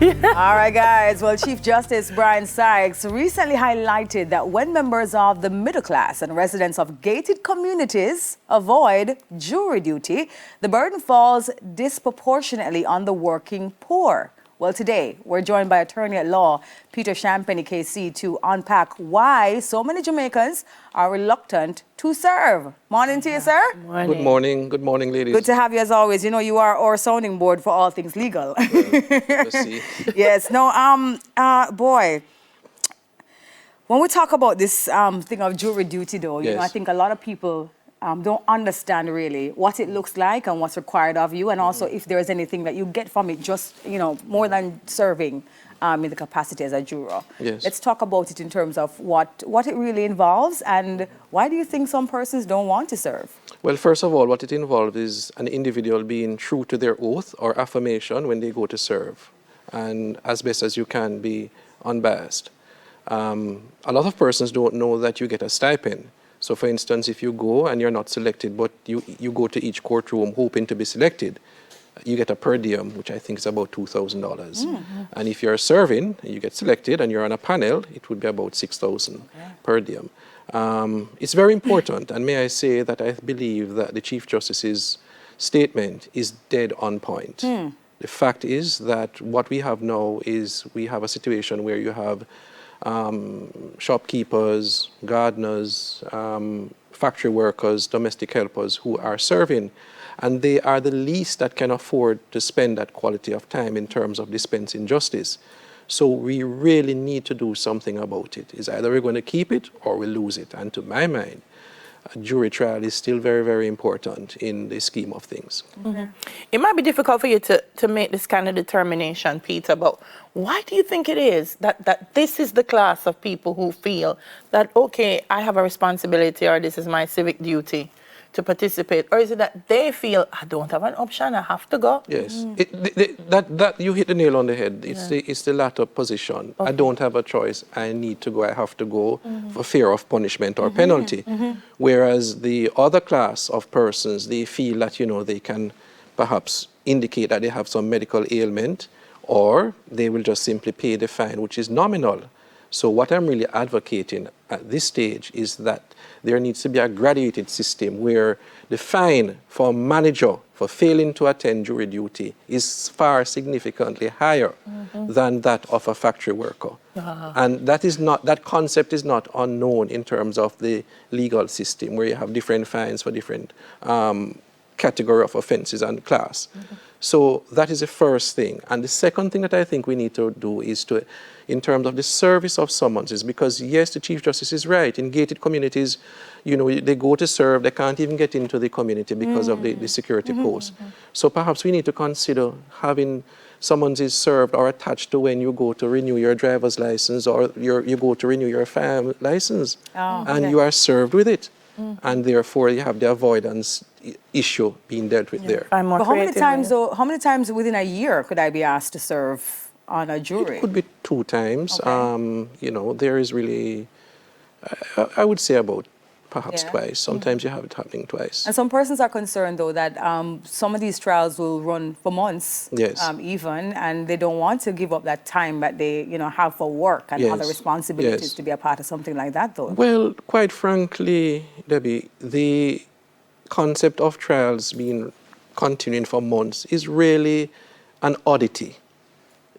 All right, guys. Well, Chief Justice Brian Sykes recently highlighted that when members of the middle class and residents of gated communities avoid jury duty, the burden falls disproportionately on the working poor. Well, today, we're joined by attorney at law Peter Champagne, KC, to unpack why so many Jamaicans are reluctant to serve. Morning to you, sir. Morning. Good morning. Good morning, ladies. Good to have you as always. You know, you are our sounding board for all things legal. Let's see. Yes. No, boy, when we talk about this thing of jury duty, though, you know, I think a lot of people don't understand really what it looks like and what's required of you, and also if there's anything that you get from it, just, you know, more than serving in the capacity as a juror. Yes. Let's talk about it in terms of what it really involves, and why do you think some persons don't want to serve? Well, first of all, what it involves is an individual being true to their oath or affirmation when they go to serve, and as best as you can be unbiased. A lot of persons don't know that you get a stipend. So, for instance, if you go and you're not selected, but you go to each courtroom hoping to be selected, you get a per diem, which I think is about $2,000. Mm-hmm. And if you're serving, you get selected and you're on a panel, it would be about $6,000 per diem. It's very important, and may I say that I believe that the Chief Justice's statement is dead on point. The fact is that what we have now is we have a situation where you have shopkeepers, gardeners, factory workers, domestic helpers who are serving, and they are the least that can afford to spend that quality of time in terms of dispensing justice. So we really need to do something about it. It's either we're going to keep it or we lose it. And to my mind, a jury trial is still very, very important in the scheme of things. Mm-hmm. It might be difficult for you to make this kind of determination, Peter, but why do you think it is that this is the class of people who feel that, okay, I have a responsibility or this is my civic duty to participate? Or is it that they feel, I don't have an option, I have to go? Yes, that you hit the nail on the head. It's the latter position. Okay. I don't have a choice. I need to go. I have to go for fear of punishment or penalty. Whereas the other class of persons, they feel that, you know, they can perhaps indicate that they have some medical ailment, or they will just simply pay the fine, which is nominal. So what I'm really advocating at this stage is that there needs to be a graduated system where the fine for a manager for failing to attend jury duty is far significantly higher than that of a factory worker. And that concept is not unknown in terms of the legal system, where you have different fines for different category of offenses and class. So that is the first thing. And the second thing that I think we need to do is to, in terms of the service of summonses, because yes, the Chief Justice is right. In gated communities, you know, they go to serve, they can't even get into the community because of the security posts. So perhaps we need to consider having summonses served or attached to when you go to renew your driver's license or you go to renew your farm license, and you are served with it. And therefore you have the avoidance issue being dealt with there. But how many times within a year could I be asked to serve on a jury? It could be 2 times. You know, there is really, I would say about perhaps twice. Sometimes you have it happening twice. And some persons are concerned, though, that some of these trials will run for months, even, and they don't want to give up that time that they, you know, have for work and other responsibilities to be a part of something like that, though. Well, quite frankly, Debbie, the concept of trials being continuing for months is really an oddity.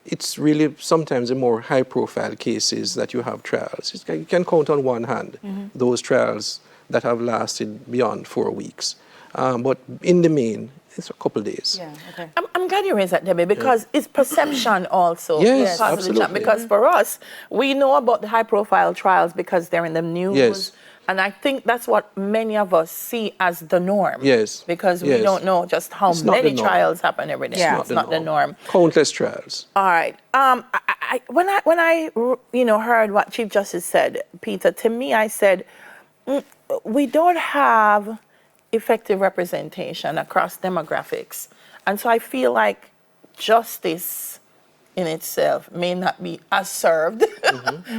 It's really sometimes the more high-profile cases that you have trials. You can count on one hand those trials that have lasted beyond 4 weeks. But in the main, it's a couple of days. Yeah, okay. I'm glad you raised that, Debbie, because it's perception also. Yes, absolutely. Because for us, we know about the high-profile trials because they're in the news. Yes. And I think that's what many of us see as the norm. Yes. Because we don't know just how many trials happen every day. Yeah, it's not the norm. Countless trials. All right. When I heard what Chief Justice said, Peter, to me I said, we don't have effective representation across demographics. And so I feel like justice in itself may not be as served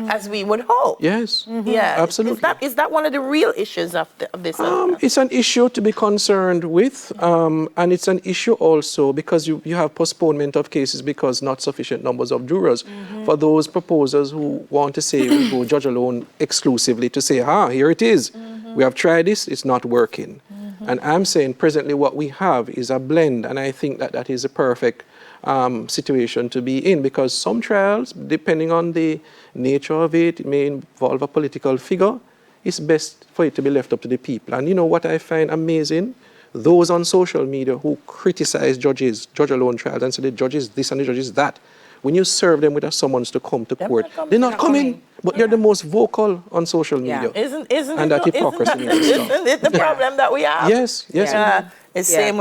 as we would hope. Yes, Yeah, absolutely. Is that one of the real issues of this? It's an issue to be concerned with, and it's an issue also because you have postponement of cases because not sufficient numbers of jurors. For those proposers who want to say we go judge alone exclusively to say, here it is. We have tried this, it's not working. And I'm saying presently what we have is a blend, and I think that is a perfect situation to be in, because some trials, depending on the nature of it, it may involve a political figure. It's best for it to be left up to the people. And you know what I find amazing? Those on social media who criticize judges, judge alone trials, and say the judges this and the judges that, when you serve them with a summons to come to court, they're not coming. But they're the most vocal on social media. Isn't and that hypocrisy needs to stop. Isn't it the problem that we have? Yes. It's same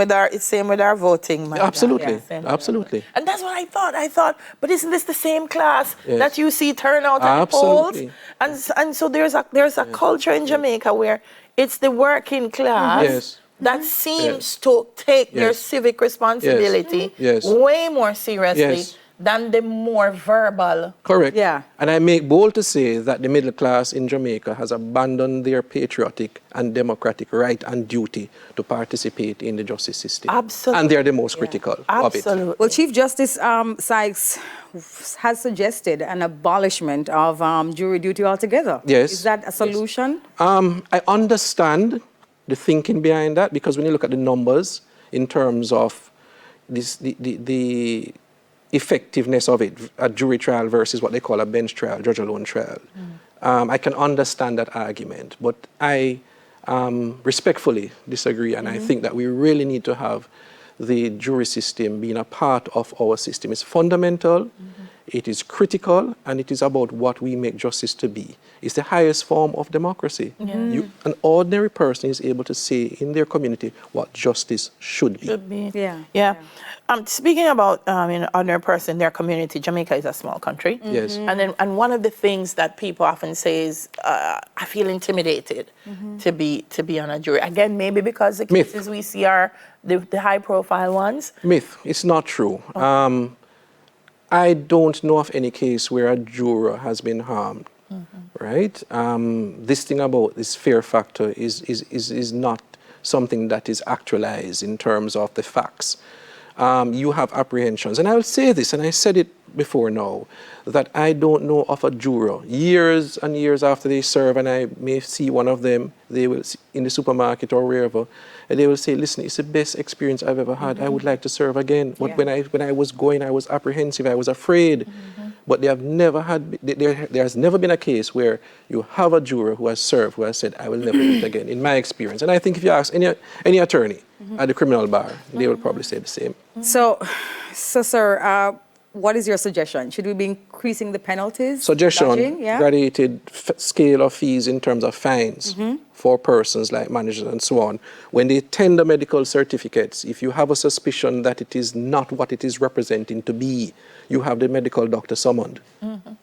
with our voting. Absolutely. Absolutely. And that's what I thought. But isn't this the same class that you see turn out at the polls? And so there's a culture in Jamaica where it's the working class that seems to take their civic responsibility way more seriously than the more verbal. Correct. Yeah. And I make bold to say that the middle class in Jamaica has abandoned their patriotic and democratic right and duty to participate in the justice system. Absolutely. And they're the most critical of it. Well, Chief Justice Sykes has suggested an abolishment of jury duty altogether. Yes. Is that a solution? I understand the thinking behind that, because when you look at the numbers in terms of this, the effectiveness of it, a jury trial versus what they call a bench trial, judge alone trial. I can understand that argument, but I respectfully disagree, and I think that we really need to have the jury system being a part of our system. It's fundamental, it is critical, and it is about what we make justice to be. It's the highest form of democracy. An ordinary person is able to say in their community what justice should be. Yeah. Speaking about an ordinary person in their community, Jamaica is a small country. Yes. And one of the things that people often say is, I feel intimidated to be on a jury. Again, maybe because the cases we see are the high-profile ones. Myth. It's not true. I don't know of any case where a juror has been harmed. Right? This thing about this fear factor is not something that is actualized in terms of the facts. You have apprehensions. And I will say this, and I said it before now, that I don't know of a juror, years and years after they serve, and I may see one of them, they will in the supermarket or wherever, and they will say, listen, it's the best experience I've ever had. I would like to serve again. But when I was going, I was apprehensive, I was afraid. But there has never been a case where you have a juror who has served, who has said, I will never do it again, in my experience. And I think if you ask any attorney at the criminal bar, they will probably say the same. So sir, what is your suggestion? Should we be increasing the penalties? Suggestion, graduated scale of fees in terms of fines for persons like managers and so on. When they tender medical certificates, if you have a suspicion that it is not what it is representing to be, you have the medical doctor summoned.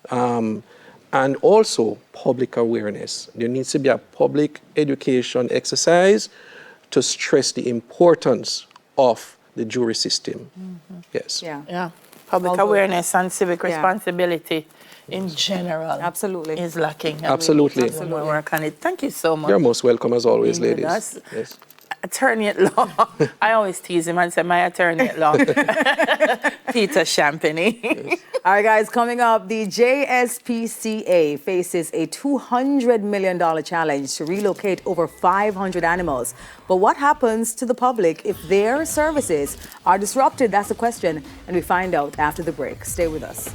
And also public awareness. There needs to be a public education exercise to stress the importance of the jury system. Yes. Yeah. Public awareness and civic responsibility in general is lacking. Absolutely. We'll work on it. Thank you so much. You're most welcome as always, ladies. Yes. Attorney at law. I always tease him and say, my attorney at law, Peter Champagny. Yes. All right, guys, coming up, the JSPCA faces a $200 million challenge to relocate over 500 animals. But what happens to the public if their services are disrupted? That's the question, and we find out after the break. Stay with us.